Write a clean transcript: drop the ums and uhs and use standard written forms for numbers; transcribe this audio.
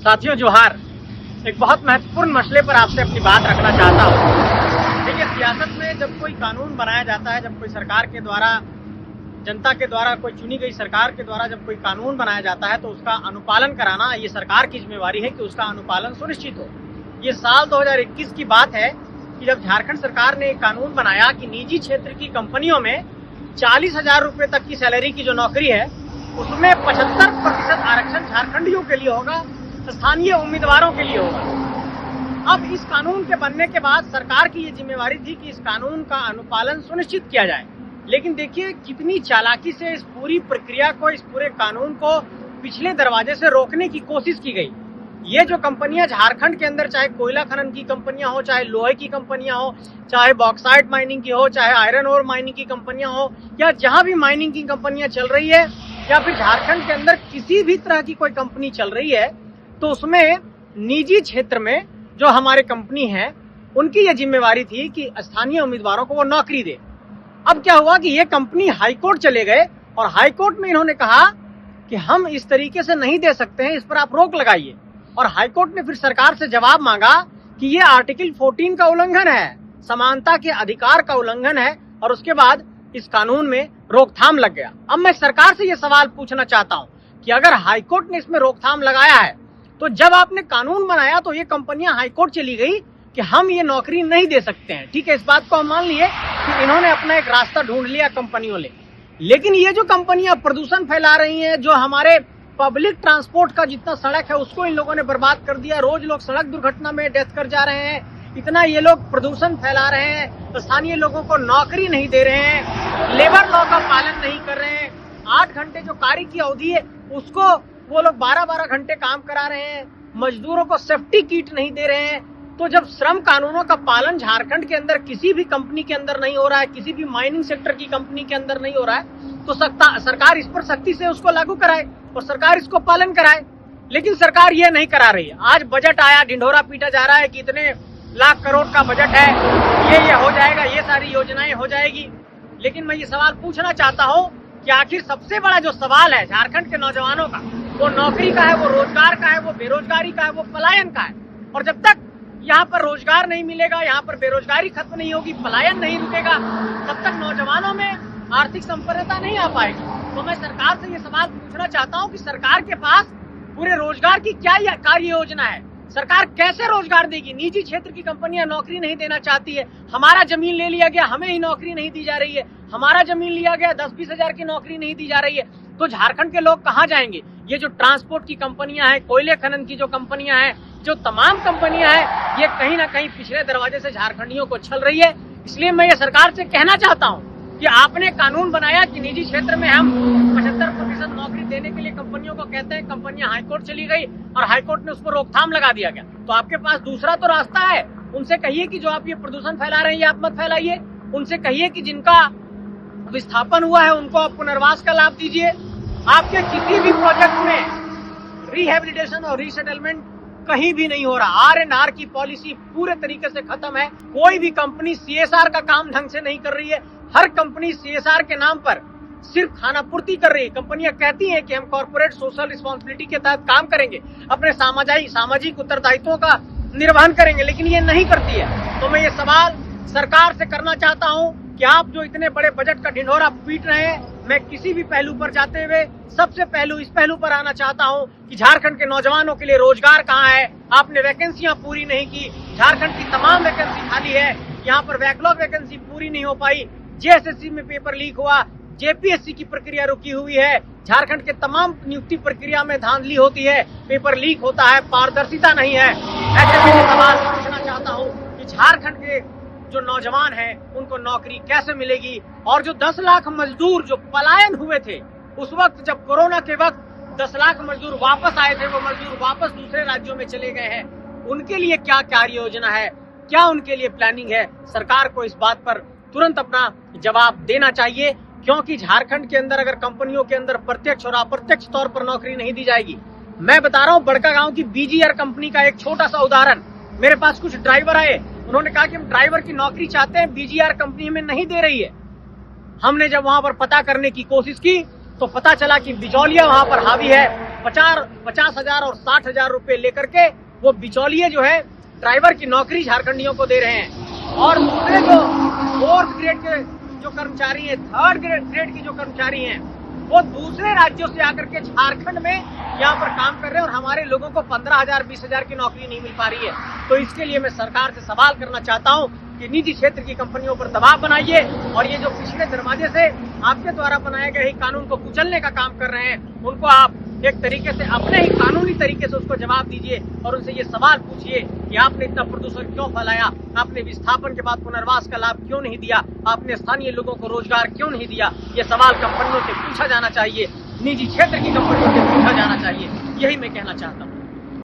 साथियों जोहार। एक बहुत महत्वपूर्ण मसले पर आपसे अपनी बात रखना चाहता हूँ। देखिए, सियासत में जब कोई कानून बनाया जाता है, जब कोई सरकार के द्वारा, जनता के द्वारा, कोई चुनी गई सरकार के द्वारा जब कोई कानून बनाया जाता है तो उसका अनुपालन कराना ये सरकार की जिम्मेवारी है कि उसका अनुपालन सुनिश्चित हो। ये साल 2021 की बात है कि जब झारखंड सरकार ने एक कानून बनाया कि निजी क्षेत्र की कंपनियों में 40,000 रुपए तक की सैलरी की जो नौकरी है उसमें 75% आरक्षण झारखंडियों के लिए होगा, स्थानीय उम्मीदवारों के लिए होगा। अब इस कानून के बनने के बाद सरकार की ये जिम्मेवारी थी कि इस कानून का अनुपालन सुनिश्चित किया जाए। लेकिन देखिए कितनी चालाकी से इस पूरी प्रक्रिया को, इस पूरे कानून को पिछले दरवाजे से रोकने की कोशिश की गई। ये जो कंपनियां झारखंड के अंदर, चाहे कोयला खनन की कंपनियां हो, चाहे लोहे की कंपनियां हो, चाहे बॉक्साइट माइनिंग की हो, चाहे आयरन ओर माइनिंग की कंपनियां हो, या जहां भी माइनिंग की कंपनियां चल रही है या फिर झारखंड के अंदर किसी भी तरह की कोई कंपनी चल रही है, तो उसमें निजी क्षेत्र में जो हमारे कंपनी है उनकी यह जिम्मेवारी थी कि स्थानीय उम्मीदवारों को वो नौकरी दे। अब क्या हुआ कि ये कंपनी हाईकोर्ट चले गए और हाईकोर्ट में इन्होंने कहा कि हम इस तरीके से नहीं दे सकते हैं, इस पर आप रोक लगाइए। और हाईकोर्ट ने फिर सरकार से जवाब मांगा कि ये आर्टिकल 14 का उल्लंघन है, समानता के अधिकार का उल्लंघन है, और उसके बाद इस कानून में रोकथाम लग गया। अब मैं सरकार से ये सवाल पूछना चाहता हूं कि अगर हाईकोर्ट ने इसमें रोकथाम लगाया है तो जब आपने कानून बनाया तो ये कंपनियां हाईकोर्ट चली गई कि हम ये नौकरी नहीं दे सकते हैं। ठीक है, इस बात को हम मान लिए कि इन्होंने अपना एक रास्ता ढूंढ लिया कंपनियों ने। लेकिन ये जो कंपनियां प्रदूषण फैला रही हैं, जो हमारे पब्लिक ट्रांसपोर्ट का जितना सड़क है उसको इन लोगों ने बर्बाद कर दिया, रोज लोग सड़क दुर्घटना में डेथ कर जा रहे हैं, इतना ये लोग प्रदूषण फैला रहे हैं, स्थानीय लोगों को नौकरी नहीं दे रहे हैं, लेबर लॉ का पालन नहीं कर रहे हैं, 8 घंटे जो कार्य की अवधि है उसको वो लोग 12-12 घंटे काम करा रहे हैं, मजदूरों को सेफ्टी किट नहीं दे रहे हैं। तो जब श्रम कानूनों का पालन झारखंड के अंदर किसी भी कंपनी के अंदर नहीं हो रहा है, किसी भी माइनिंग सेक्टर की कंपनी के अंदर नहीं हो रहा है, तो सरकार इस पर सख्ती से उसको लागू कराए और सरकार इसको पालन कराए। लेकिन सरकार ये नहीं करा रही है। आज बजट आया, ढिंढोरा पीटा जा रहा है कि इतने लाख करोड़ का बजट है, ये हो जाएगा, ये सारी योजनाएं हो जाएगी। लेकिन मैं ये सवाल पूछना चाहता हूँ कि आखिर सबसे बड़ा जो सवाल है झारखंड के नौजवानों का, वो नौकरी का है, वो रोजगार का है, वो बेरोजगारी का है, वो पलायन का है। और जब तक यहाँ पर रोजगार नहीं मिलेगा, यहाँ पर बेरोजगारी खत्म नहीं होगी, पलायन नहीं रुकेगा, तब तक नौजवानों में आर्थिक संपन्नता नहीं आ पाएगी। तो मैं सरकार से ये सवाल पूछना चाहता हूँ कि सरकार के पास पूरे रोजगार की क्या कार्य योजना है? सरकार कैसे रोजगार देगी? निजी क्षेत्र की कंपनियां नौकरी नहीं देना चाहती है। हमारा जमीन ले लिया गया, हमें ही नौकरी नहीं दी जा रही है। हमारा जमीन लिया गया, 10-20 हजार की नौकरी नहीं दी जा रही है। तो झारखंड के लोग कहाँ जाएंगे? ये जो ट्रांसपोर्ट की कंपनियां हैं, कोयले खनन की जो कंपनियां हैं, जो तमाम कंपनियां हैं, ये कहीं ना कहीं पिछले दरवाजे से झारखंडियों को छल रही है। इसलिए मैं ये सरकार से कहना चाहता हूँ कि आपने कानून बनाया कि निजी क्षेत्र में हम 75% नौकरी देने के लिए कंपनियों को कहते हैं, कंपनियां हाईकोर्ट चली गई और हाईकोर्ट ने उसको रोकथाम लगा दिया गया। तो आपके पास दूसरा तो रास्ता है, उनसे कहिए कि जो आप ये प्रदूषण फैला रहे हैं ये आप मत फैलाइए। उनसे कहिए कि जिनका विस्थापन हुआ है उनको आप पुनर्वास का लाभ दीजिए। आपके किसी भी प्रोजेक्ट में रिहेबिलिटेशन और रीसेटलमेंट कहीं भी नहीं हो रहा। R&R की पॉलिसी पूरे तरीके से खत्म है। कोई भी कंपनी CSR का काम ढंग से नहीं कर रही है। हर कंपनी CSR के नाम पर सिर्फ खानापूर्ति कर रही है। कंपनियां कहती हैं कि हम कॉर्पोरेट सोशल रिस्पॉन्सिबिलिटी के तहत काम करेंगे, अपने सामाजिक उत्तरदायित्वों का निर्वहन करेंगे, लेकिन ये नहीं करती है। तो मैं ये सवाल सरकार से करना चाहता हूँ कि आप जो इतने बड़े बजट का ढिंढोरा पीट रहे हैं, मैं किसी भी पहलू पर जाते हुए सबसे इस पहलू पर आना चाहता हूं कि झारखंड के नौजवानों के लिए रोजगार कहां है? आपने वैकेंसियां पूरी नहीं की। झारखंड की तमाम वैकेंसी खाली है, यहाँ पर बैकलॉग वैकेंसी पूरी नहीं हो पाई। JSSC में पेपर लीक हुआ, JPSC की प्रक्रिया रुकी हुई है। झारखंड के तमाम नियुक्ति प्रक्रिया में धांधली होती है, पेपर लीक होता है, पारदर्शिता नहीं है। ऐसे में सवाल पूछना चाहता हूँ कि झारखंड के जो नौजवान हैं उनको नौकरी कैसे मिलेगी? और जो 10 लाख मजदूर जो पलायन हुए थे उस वक्त, जब कोरोना के वक्त 10 लाख मजदूर वापस आए थे, वो मजदूर वापस दूसरे राज्यों में चले गए हैं, उनके लिए क्या कार्य योजना है? क्या उनके लिए प्लानिंग है? सरकार को इस बात पर तुरंत अपना जवाब देना चाहिए, क्योंकि झारखंड के अंदर अगर कंपनियों के अंदर प्रत्यक्ष और अप्रत्यक्ष तौर पर नौकरी नहीं दी जाएगी। मैं बता रहा हूँ बड़का गांव की BGR कंपनी का एक छोटा सा उदाहरण। मेरे पास कुछ ड्राइवर आए, उन्होंने कहा कि हम ड्राइवर की नौकरी चाहते हैं, BGR कंपनी हमें नहीं दे रही है। हमने जब वहां पर पता करने की कोशिश की तो पता चला कि बिचौलिया वहां पर हावी है, 50,000 और 60,000 रुपए लेकर के वो बिचौलिए जो है ड्राइवर की नौकरी झारखंडियों को दे रहे हैं। और दूसरे जो 4th ग्रेड के जो कर्मचारी हैं, 3rd ग्रेड के जो कर्मचारी हैं, वो दूसरे राज्यों से आकर के झारखंड में यहाँ पर काम कर रहे हैं और हमारे लोगों को 15,000 20,000 की नौकरी नहीं मिल पा रही है। तो इसके लिए मैं सरकार से सवाल करना चाहता हूँ कि निजी क्षेत्र की कंपनियों पर दबाव बनाइए और ये जो पिछले दरवाजे से आपके द्वारा बनाए गए ही कानून को कुचलने का काम कर रहे हैं, उनको आप एक तरीके से अपने ही कानूनी तरीके से उसको जवाब दीजिए और उनसे ये सवाल पूछिए कि आपने इतना प्रदूषण क्यों फैलाया, आपने विस्थापन के बाद पुनर्वास का लाभ क्यों नहीं दिया, आपने स्थानीय लोगों को रोजगार क्यों नहीं दिया। ये सवाल कंपनियों से पूछा जाना चाहिए, निजी क्षेत्र की कंपनियों से पूछा जाना चाहिए। यही मैं कहना चाहता हूँ।